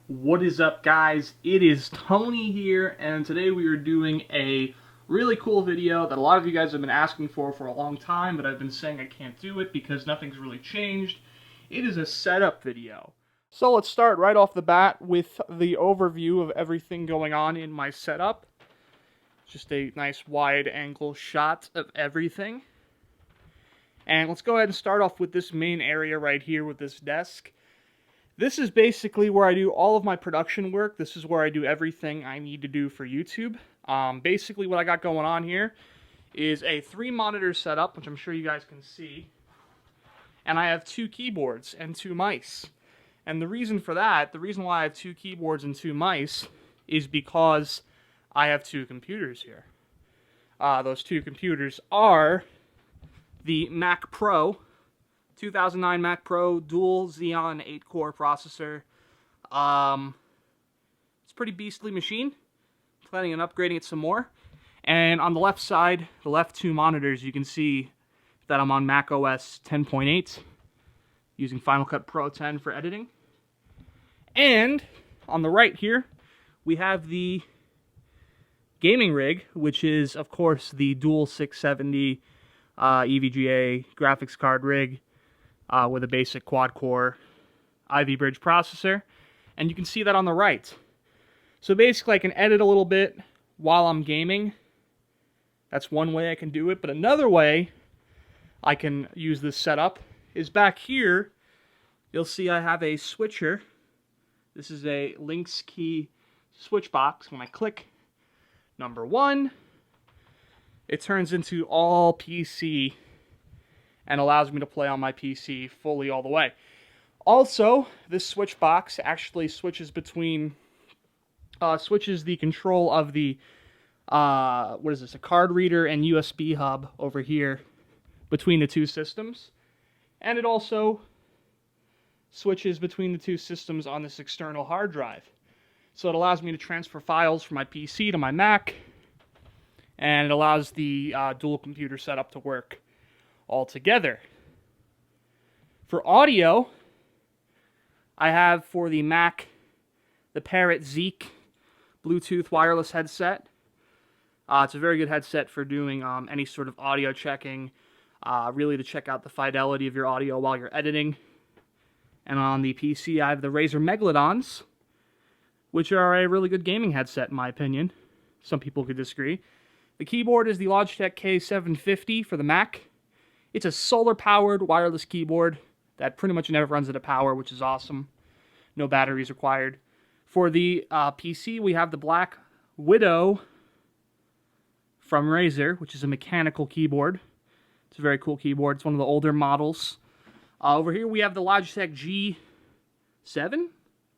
What is up, guys? It is Tony here, and today we are doing a really cool video that a lot of you guys have been asking for a long time, but I've been saying I can't do it because nothing's really changed. It is a setup video. So let's start right off the bat with the overview of everything going on in my setup. Just a nice wide angle shot of everything. And let's go ahead and start off with this main area right here with this desk. This is basically where I do all of my production work. This is where I do everything I need to do for YouTube. Basically what I got going on here is a 3-monitor setup, which I'm sure you guys can see. And I have 2 keyboards and 2 mice. And the reason for that, the reason why I have 2 keyboards and 2 mice, is because I have 2 computers here. Those 2 computers are the Mac Pro, 2009 Mac Pro, dual Xeon 8-core processor. It's a pretty beastly machine. Planning on upgrading it some more. And on the left side, the left 2 monitors, you can see that I'm on Mac OS 10.8, using Final Cut Pro 10 for editing. And on the right here, we have the gaming rig, which is, of course, the dual 670 EVGA graphics card rig. With a basic quad-core Ivy Bridge processor, and you can see that on the right. So basically I can edit a little bit while I'm gaming. That's one way I can do it, but another way I can use this setup is back here. You'll see I have a switcher. This is a Lynx key switch box. When I click number 1, it turns into all PC and allows me to play on my PC fully all the way. Also, this switch box actually switches between, switches the control of the, a card reader and USB hub over here between the 2 systems. And it also switches between the 2 systems on this external hard drive. So it allows me to transfer files from my PC to my Mac, and it allows the dual computer setup to work altogether. For audio, I have for the Mac the Parrot Zeek Bluetooth wireless headset. It's a very good headset for doing any sort of audio checking, really to check out the fidelity of your audio while you're editing. And on the PC, I have the Razer Megalodons, which are a really good gaming headset in my opinion. Some people could disagree. The keyboard is the Logitech K750 for the Mac. It's a solar-powered wireless keyboard that pretty much never runs out of power, which is awesome. No batteries required. For the PC, we have the Blackwidow from Razer, which is a mechanical keyboard. It's a very cool keyboard. It's one of the older models. Over here, we have the Logitech G7?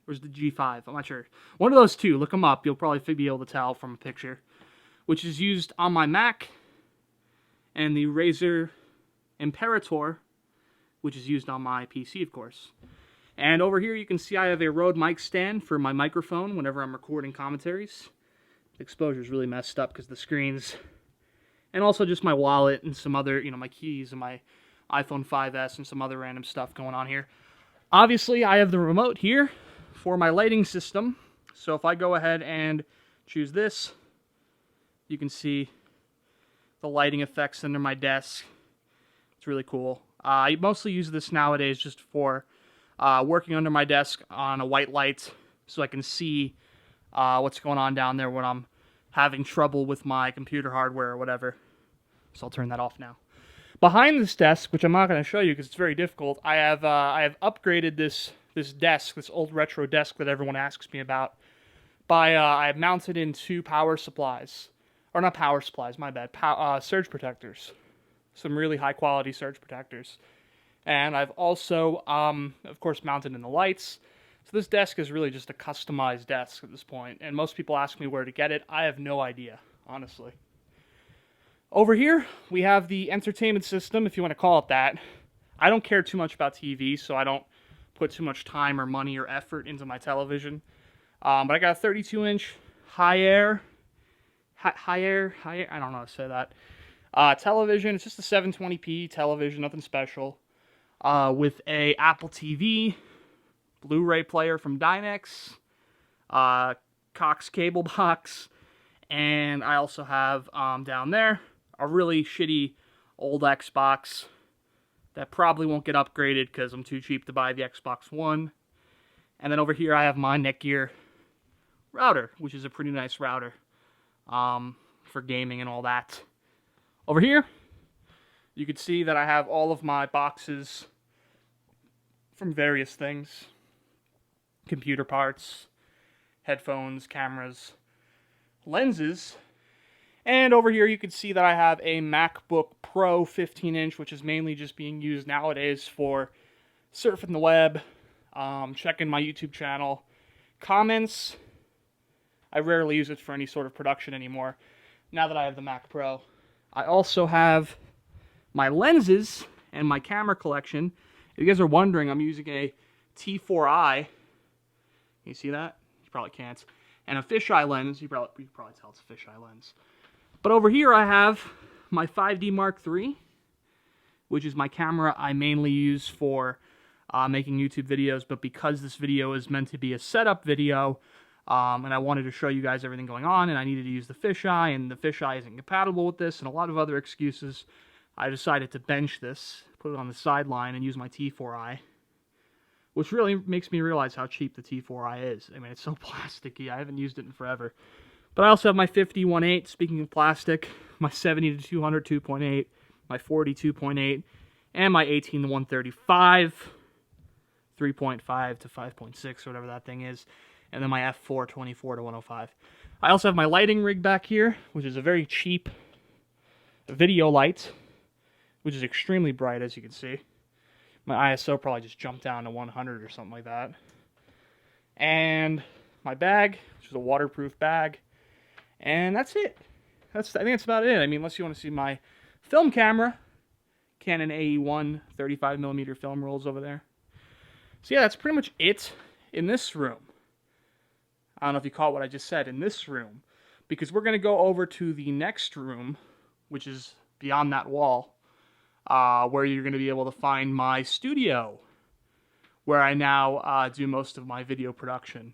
Or is it the G5? I'm not sure. One of those 2. Look them up. You'll probably be able to tell from a picture. Which is used on my Mac. And the Razer Imperator, which is used on my PC, of course. And over here you can see I have a Rode mic stand for my microphone whenever I'm recording commentaries. The exposure is really messed up because the screens. And also just my wallet and some other, my keys and my iPhone 5S and some other random stuff going on here. Obviously, I have the remote here for my lighting system. So if I go ahead and choose this, you can see the lighting effects under my desk. It's really cool. I mostly use this nowadays just for working under my desk on a white light so I can see what's going on down there when I'm having trouble with my computer hardware or whatever. So I'll turn that off now. Behind this desk, which I'm not going to show you because it's very difficult, I have upgraded this desk, this old retro desk that everyone asks me about, by I've mounted in 2 power supplies. Or not power supplies, my bad. Surge protectors. Some really high quality surge protectors. And I've also, of course, mounted in the lights. So this desk is really just a customized desk at this point. And most people ask me where to get it. I have no idea, honestly. Over here, we have the entertainment system, if you want to call it that. I don't care too much about TV, so I don't put too much time or money or effort into my television. But I got a 32-inch high-air, I don't know how to say that. Television, it's just a 720p television, nothing special. With a Apple TV, Blu-ray player from Dynex, Cox cable box, and I also have down there a really shitty old Xbox that probably won't get upgraded because I'm too cheap to buy the Xbox One. And then over here I have my Netgear router, which is a pretty nice router for gaming and all that. Over here, you can see that I have all of my boxes from various things. Computer parts, headphones, cameras, lenses. And over here you can see that I have a MacBook Pro 15-inch, which is mainly just being used nowadays for surfing the web, checking my YouTube channel, comments. I rarely use it for any sort of production anymore, now that I have the Mac Pro. I also have my lenses and my camera collection. If you guys are wondering, I'm using a T4i. Can you see that? You probably can't. And a fisheye lens. You probably tell it's a fisheye lens. But over here I have my 5D Mark III, which is my camera I mainly use for making YouTube videos. But because this video is meant to be a setup video, and I wanted to show you guys everything going on, and I needed to use the fisheye, and the fisheye isn't compatible with this, and a lot of other excuses, I decided to bench this, put it on the sideline, and use my T4i, which really makes me realize how cheap the T4i is. I mean, it's so plasticky. I haven't used it in forever. But I also have my 50-1.8, speaking of plastic, my 70-200 2.8, my 40 2.8, and my 18-135 3.5 to 5.6, or whatever that thing is. And then my f4 24-105. I also have my lighting rig back here, which is a very cheap video light, which is extremely bright, as you can see. My ISO probably just jumped down to 100 or something like that. And my bag, which is a waterproof bag. And that's it. I think that's about it. I mean, unless you want to see my film camera, Canon AE1 35mm film rolls over there. So yeah, that's pretty much it in this room. I don't know if you caught what I just said, in this room. Because we're going to go over to the next room, which is beyond that wall, where you're going to be able to find my studio, where I now do most of my video production.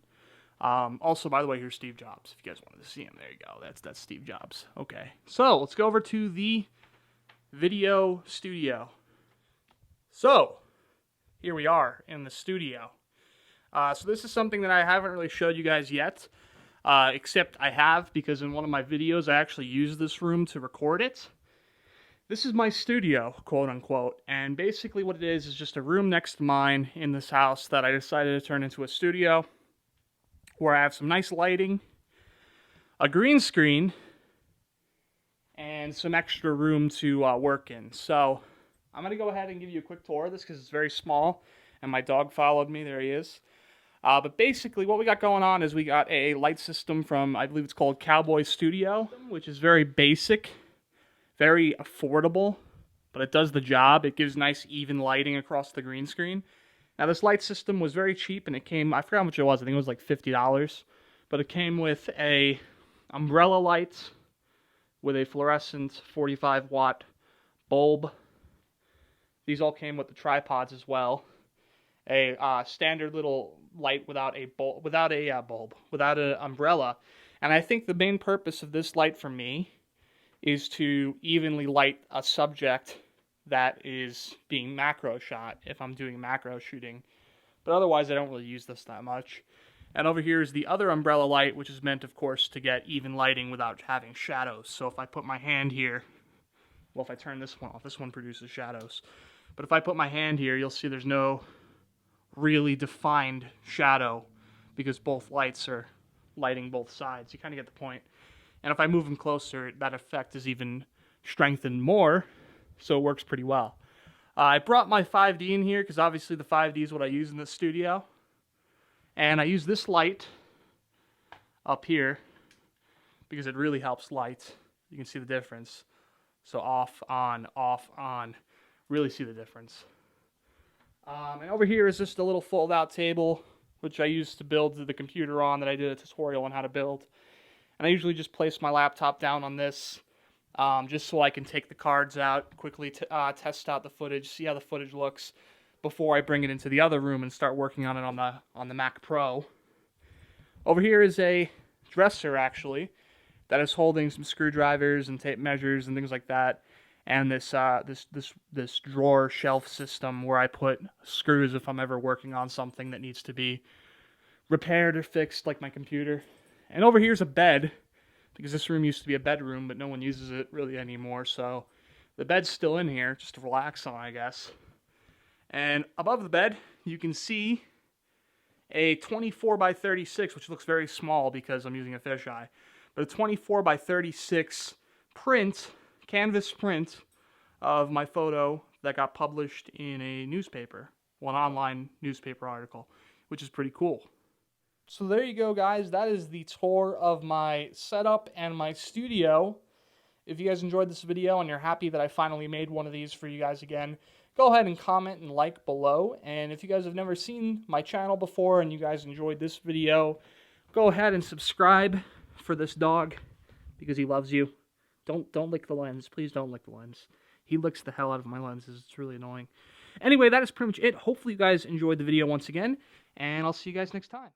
Also, by the way, here's Steve Jobs. If you guys wanted to see him, there you go. That's Steve Jobs. Okay, so let's go over to the video studio. So, here we are in the studio. So this is something that I haven't really showed you guys yet, except I have, because in one of my videos I actually used this room to record it. This is my studio, quote unquote, and basically what it is just a room next to mine in this house that I decided to turn into a studio, where I have some nice lighting, a green screen, and some extra room to work in. So I'm going to go ahead and give you a quick tour of this because it's very small, and my dog followed me. There he is. But basically what we got going on is we got a light system from, I believe it's called Cowboy Studio, which is very basic, very affordable, but it does the job. It gives nice even lighting across the green screen. Now this light system was very cheap, and it came, I forgot how much it was, I think it was like $50, but it came with a umbrella light with a fluorescent 45-watt bulb. These all came with the tripods as well. A standard little light without an umbrella. And I think the main purpose of this light for me is to evenly light a subject that is being macro shot if I'm doing macro shooting. But otherwise I don't really use this that much. And over here is the other umbrella light, which is meant, of course, to get even lighting without having shadows. So if I put my hand here, well, if I turn this one off, this one produces shadows. But if I put my hand here, you'll see there's no really defined shadow because both lights are lighting both sides. You kind of get the point. And if I move them closer, that effect is even strengthened more, so it works pretty well. I brought my 5D in here because obviously the 5D is what I use in the studio. And I use this light up here because it really helps light. You can see the difference. So off, on, really see the difference. And over here is just a little fold-out table, which I used to build the computer on, that I did a tutorial on how to build. And I usually just place my laptop down on this, just so I can take the cards out, quickly test out the footage, see how the footage looks, before I bring it into the other room and start working on it on the Mac Pro. Over here is a dresser, actually, that is holding some screwdrivers and tape measures and things like that, and this this drawer shelf system where I put screws if I'm ever working on something that needs to be repaired or fixed, like my computer. And over here's a bed, because this room used to be a bedroom, but no one uses it really anymore, so the bed's still in here, just to relax on, I guess. And above the bed, you can see a 24 by 36, which looks very small because I'm using a fisheye, but a 24 by 36 print, canvas print of my photo that got published in a newspaper, an online newspaper article, which is pretty cool. So there you go, guys. That is the tour of my setup and my studio. If you guys enjoyed this video and you're happy that I finally made one of these for you guys again, go ahead and comment and like below. And if you guys have never seen my channel before and you guys enjoyed this video, go ahead and subscribe for this dog because he loves you. Don't lick the lens. Please don't lick the lens. He licks the hell out of my lenses. It's really annoying. Anyway, that is pretty much it. Hopefully you guys enjoyed the video once again, and I'll see you guys next time.